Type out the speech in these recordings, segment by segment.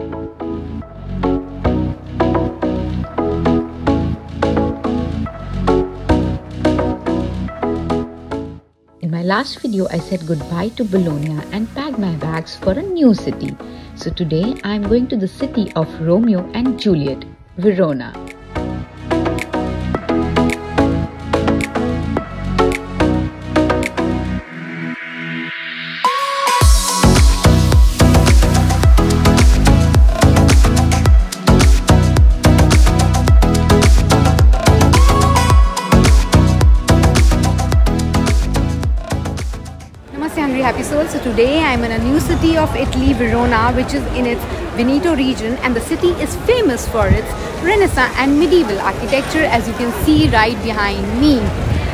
In my last video, I said goodbye to Bologna and packed my bags for a new city. So today, I am going to the city of Romeo and Juliet, Verona. Happy soul. So today I'm in a new city of Italy, Verona, which is in its Veneto region, and the city is famous for its Renaissance and medieval architecture, as you can see right behind me.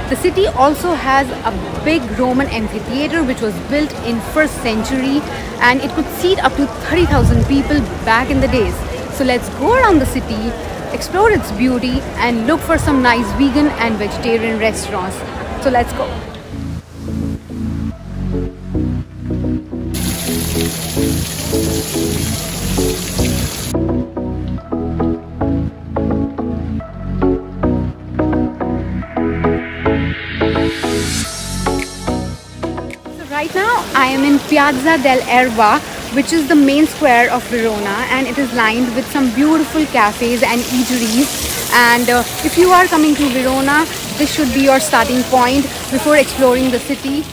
The city also has a big Roman amphitheater which was built in 1st century, and it could seat up to 30,000 people back in the days. So let's go around the city, explore its beauty, and look for some nice vegan and vegetarian restaurants. So let's go. Right now I am in Piazza dell'Erba, which is the main square of Verona, and it is lined with some beautiful cafes and eateries. And if you are coming to Verona, this should be your starting point before exploring the city.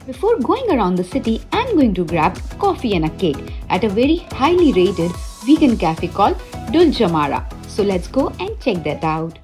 Before going around the city, I'm going to grab coffee and a cake at a very highly rated vegan cafe called Dolce Amara. So let's go and check that out.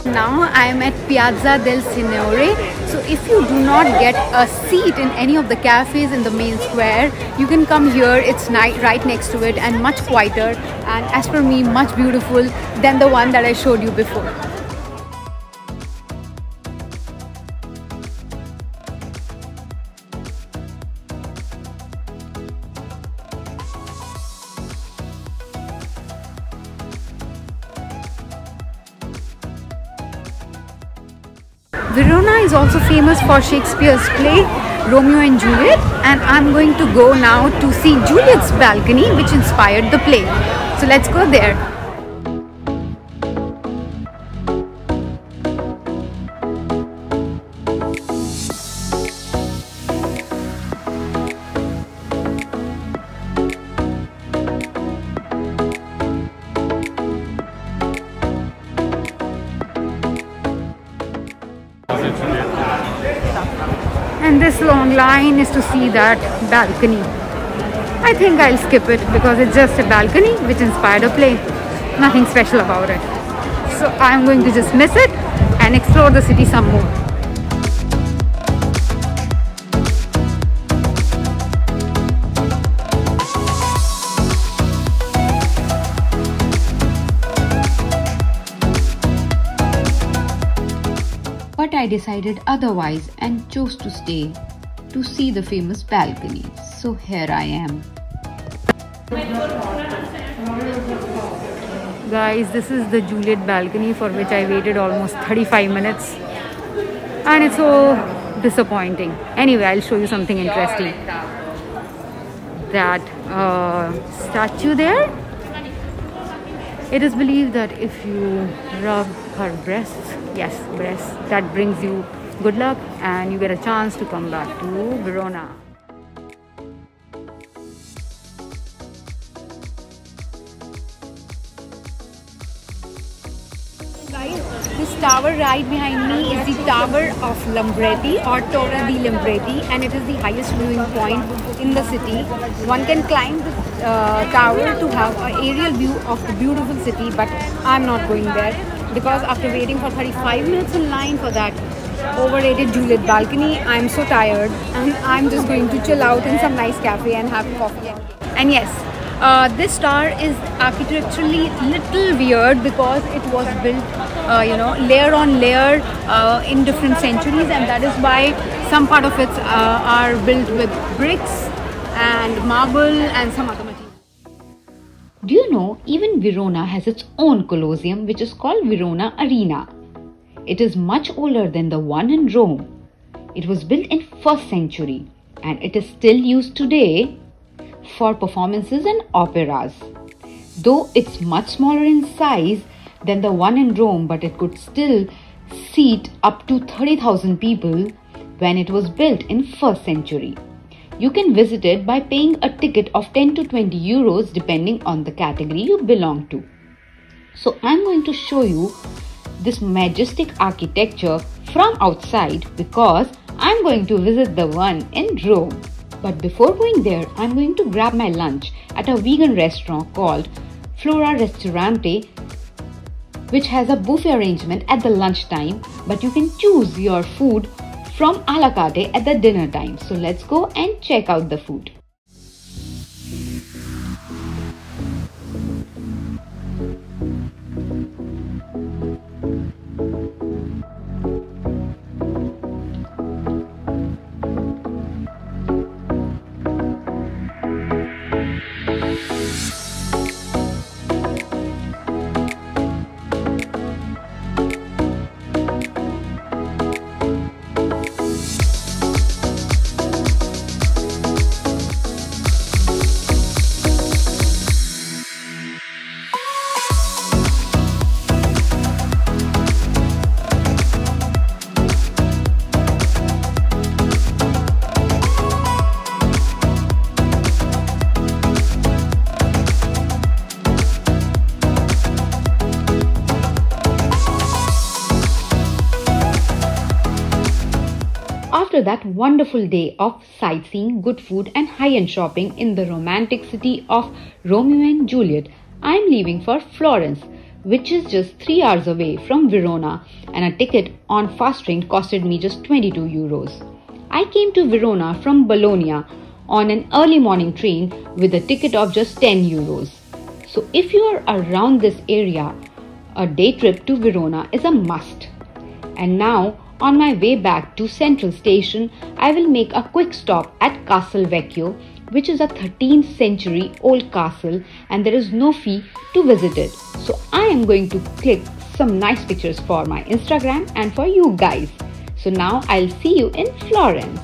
Now I am at Piazza del Cinere. So if you do not get a seat in any of the cafes in the main square, you can come here. It's right next to it and much quieter, and as per me, much beautiful than the one that I showed you before. Verona is also famous for Shakespeare's play Romeo and Juliet, and I'm going to go now to see Juliet's balcony, which inspired the play. So let's go there. And this long line is to see that balcony. I think I'll skip it because it's just a balcony which inspired a play. Nothing special about it. So I'm going to just miss it and explore the city some more. But I decided otherwise and chose to stay to see the famous balcony. So here I am. Guys, this is the Juliet balcony for which I waited almost 35 minutes. And it's so disappointing. Anyway, I'll show you something interesting. That statue there. It is believed that if you rub her breasts, yes, breasts, that brings you good luck and you get a chance to come back to Verona. This tower right behind me is the Tower of Lambretti or Torre di Lambretti, and it is the highest viewing point in the city. One can climb the tower to have an aerial view of the beautiful city, but I'm not going there because after waiting for 35 minutes in line for that overrated Juliet balcony, I'm so tired and I'm just going to chill out in some nice cafe and have coffee. And yes, this tower is architecturally little weird because it was built layer on layer in different centuries, and that is why some part of it are built with bricks and marble and some other material. Do you know even Verona has its own Colosseum, which is called Verona Arena. It is much older than the one in Rome. It was built in 1st century and it is still used today for performances and operas. Though it's much smaller in size than the one in Rome, but it could still seat up to 30,000 people when it was built in 1st century. You can visit it by paying a ticket of 10 to 20 euros depending on the category you belong to. So I'm going to show you this majestic architecture from outside because I'm going to visit the one in Rome. But before going there, I'm going to grab my lunch at a vegan restaurant called Flora Ristorante, which has a buffet arrangement at the lunchtime, but you can choose your food from a la carte at the dinner time. So let's go and check out the food. After that wonderful day of sightseeing, good food and high-end shopping in the romantic city of Romeo and Juliet, I am leaving for Florence, which is just 3 hours away from Verona, and a ticket on fast train costed me just 22 euros. I came to Verona from Bologna on an early morning train with a ticket of just 10 euros. So if you are around this area, a day trip to Verona is a must. And now, on my way back to Central Station, I will make a quick stop at Castle Vecchio, which is a 13th century old castle and there is no fee to visit it. So I am going to click some nice pictures for my Instagram and for you guys. So now I'll see you in Florence.